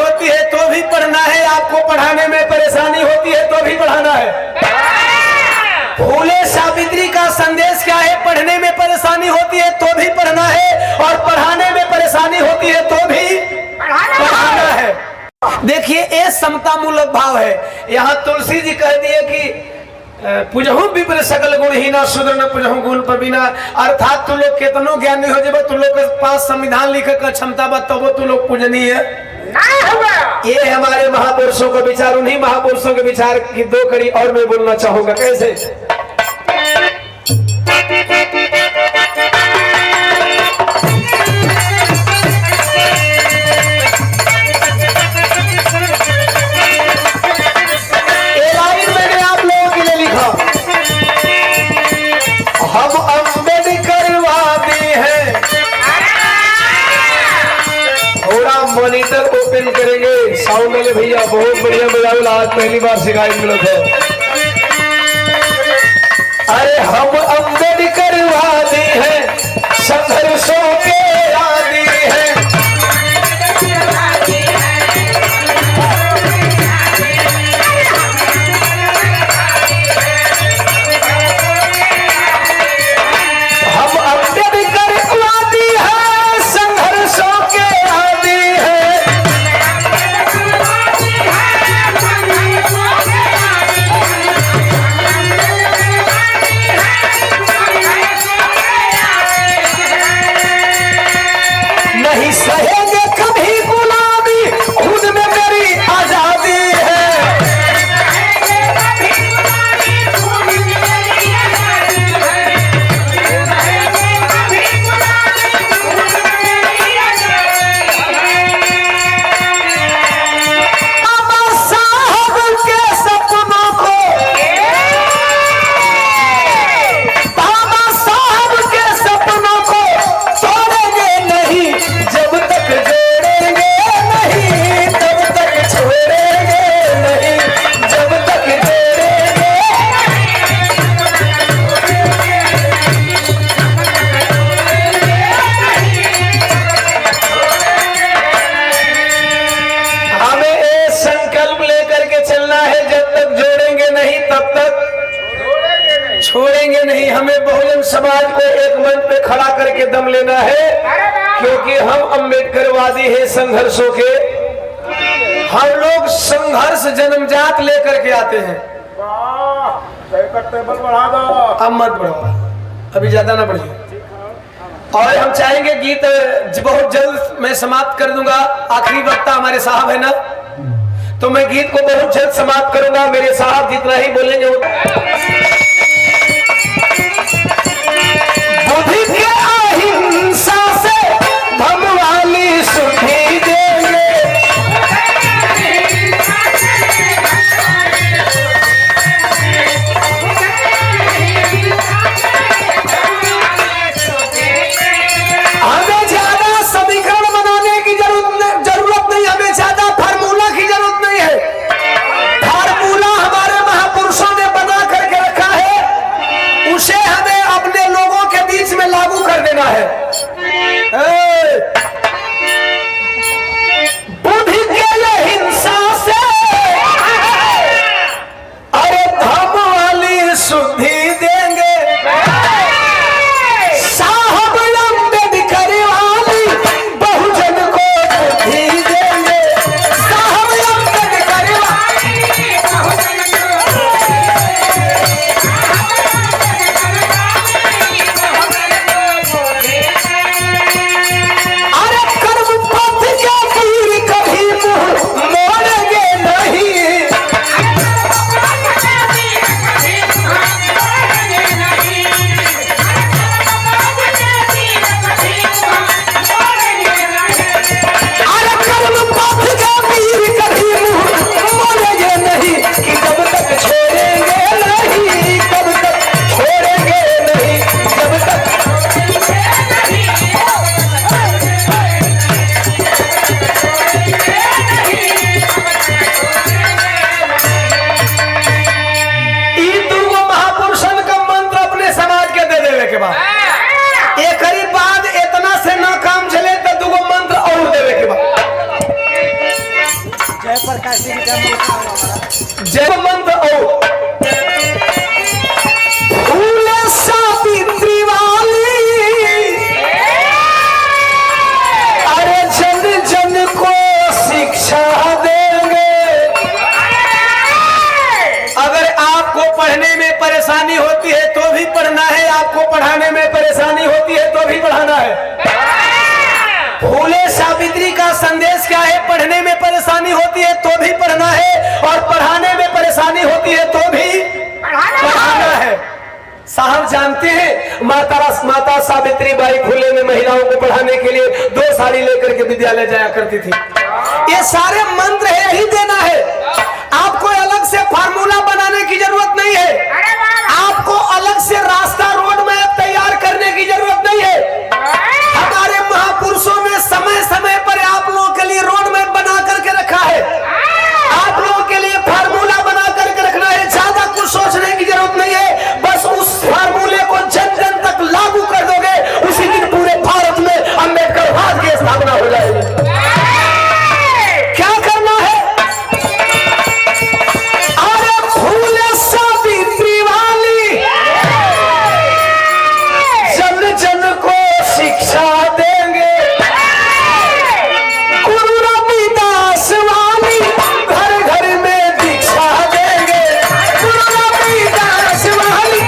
होती है तो भी पढ़ना है, आपको पढ़ाने में परेशानी होती है तो भी पढ़ाना है। फूले सावित्री का संदेश क्या है? पढ़ने में परेशानी होती है तो भी पढ़ना है, और पढ़ाने में परेशानी होती है तो भी पढ़ाना है। देखिए ये समता मूलक भाव है। यहाँ तुलसी जी कह दिए कि पुजहु विप्र सकल गुण ही ना शुद्र न पुजहु गुण पबीना, अर्थात तू लोग कितनो ज्ञानी हो जब तू लोग के पास संविधान लिखे का क्षमता बताओ तू लोग पूजनीय है। ये हमारे महापुरुषों का विचार, उन्हीं महापुरुषों के विचार की दो कड़ी और मैं बोलना चाहूंगा। कैसे? हम अम्बेडकरवादी हैं। थोड़ा मॉनिटर ओपन करेंगे, साउंड वाले भैया बहुत बढ़िया बजाओ, आज पहली बार शिकायत मिला था। अरे हम अम्बेडकरवादी हैं, संघर्षों के आदी हैं। छोड़ेंगे नहीं। हमें बहुजन समाज को एक मंच पे खड़ा करके दम लेना है, क्योंकि हम अम्बेडकरवादी हैं संघर्षों के। हम लोग संघर्ष जन्मजात लेकर के आते हैं। टेबल बढ़ा दो, अब मत बढ़ाओ, अभी ज्यादा ना बढ़िए। और हम चाहेंगे गीत बहुत जल्द मैं समाप्त कर दूंगा। आखिरी वक्ता हमारे साहब है ना, तो मैं गीत को बहुत जल्द समाप्त करूंगा। मेरे साहब जितना ही बोलेंगे बुद्धि के अहिंसा से धम वाली सुधी देंगे। हमें ज्यादा समीकरण बनाने की जरूरत नहीं, हमें ज्यादा फार्मूला की जरूरत नहीं है। फार्मूला हमारे महापुरुषों ने बना करके रखा है, उसे हमें अपने लोगों के बीच में लागू कर देना है। बुद्धि के हिंसा से अरे धम वाली शुद्धि देंगे। साहब अम्बेडकर वाली बहुजन को बुद्धि देंगे। साहब अम्बेडकर वाली बहुजन को जब मंत्र ओ फूले सावित्री वाली, अरे जन जन को शिक्षा देंगे। अगर आपको पढ़ने में परेशानी होती है तो भी पढ़ना है, आपको पढ़ाने में परेशानी होती है तो भी पढ़ाना है। फूले सावित्री का संदेश क्या है? पढ़ने में परेशानी होती है तो भी पढ़ना है, और पढ़ाने में परेशानी होती है तो भी पढ़ाना है। साहब जानते हैं माता सावित्री बाई फूले में महिलाओं को पढ़ाने के लिए 2 साड़ी लेकर के विद्यालय जाया करती थी। ये सारे मंत्र है, यही देना है। आपको अलग से फार्मूला बनाने की जरूरत नहीं है, आपको अलग से रास्ता रोड मैप तैयार करने की जरूरत नहीं है। हमारे महापुरुषों ने समय समय पर आप लोगों के लिए रोड मैप बना करके रखा है, आप लोगों के लिए फार्मूला बना करके रखना है। ज्यादा कुछ सोचने की जरूरत नहीं है, बस उस फार्मूले को जन जन तक लागू कर दोगे, उसी दिन पूरे भारत में अम्बेडकरवाद की स्थापना हो जाएगी। क्या करना है? अरे फूले सावित्री वाली, जन जन को शिक्षा देंगे। गुरु रविदास वाली, घर घर में दीक्षा देंगे। गुरु रविदास वाली,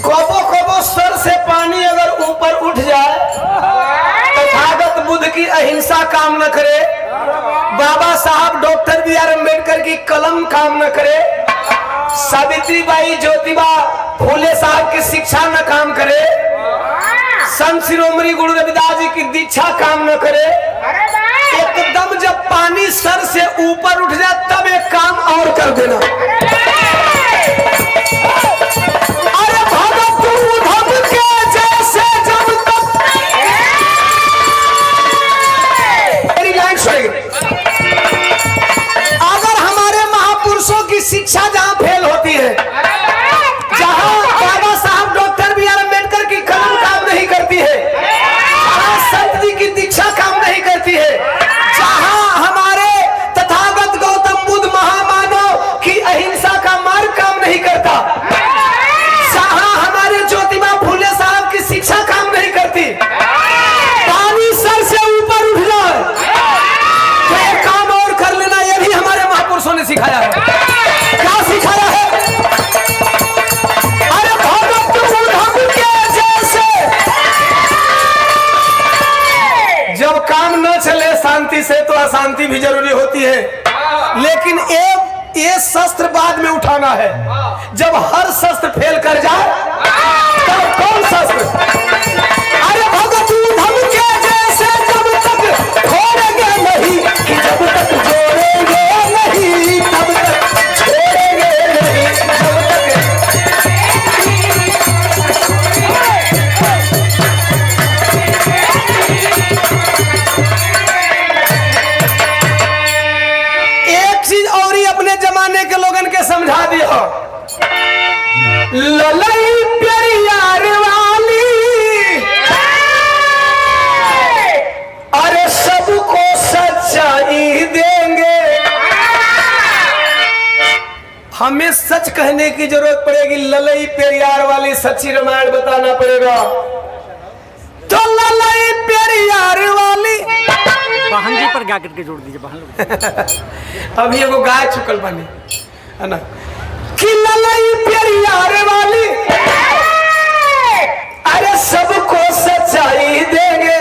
कोबो कोबो सर से पानी अगर ऊपर उठ जाए, तथागत बुद्ध की अहिंसा काम न करे, बाबा साहब डॉक्टर बी आर अम्बेडकर की कलम काम न करे, सावित्री बाई ज्योतिबा फूले साहब की शिक्षा न काम करे, संत शिरोमणि गुरु रविदास जी की दीक्षा काम न करे, एकदम जब पानी सर से ऊपर उठ जाए तब एक काम और कर देना। अरे भगत उद्धव के जैसे जब तक, मेरी लाइन सुनिए, अगर हमारे महापुरुषों की शिक्षा जहां फेल होती है, जहां बाबा साहब डॉक्टर बी आर अम्बेडकर की कलम काम नहीं करती है, जहां संत जी की दीक्षा काम नहीं करती है, जहां हमारे तथागत गौतम बुद्ध महामानव की अहिंसा का मार्ग काम नहीं करता, जहां हमारे ज्योतिबा फूले साहब की शिक्षा काम नहीं करती, पानी सर से ऊपर उठ जाए तो एक काम और कर लेना। ये भी हमारे महापुरुषों ने सिखाया है। क्या सिखाया है? अरे भगत उद्धव के जैसे, जब काम न चले शांति से तो अशांति भी जरूरी होती है, लेकिन ये शस्त्र बाद में उठाना है। जब हर शस्त्र फेल कर जाए तब कौन शस्त्र? अरे भगत उद्धव के जैसे जब तक छोड़ेंगे नहीं, कि जब तक जोड़ेंगे नहीं तब तक छोड़ेंगे नहीं, जब तक। एक चीज और ही अपने जमाने के लोगन के समझा दिया, ललई प्यार वाली, अरे सबको सच्चाई देंगे। हमें सच कहने की जरूरत पड़ेगी, ललई प्यार वाली सच्ची रामायण बताना पड़ेगा। तो ललई प्यार वाली, बहन जी पर गा करके जोड़ दीजिए बहन। अभी एगो गाय चुकल बनी है ना, कि ललई प्यार वाली, अरे सबको सच्चाई देंगे।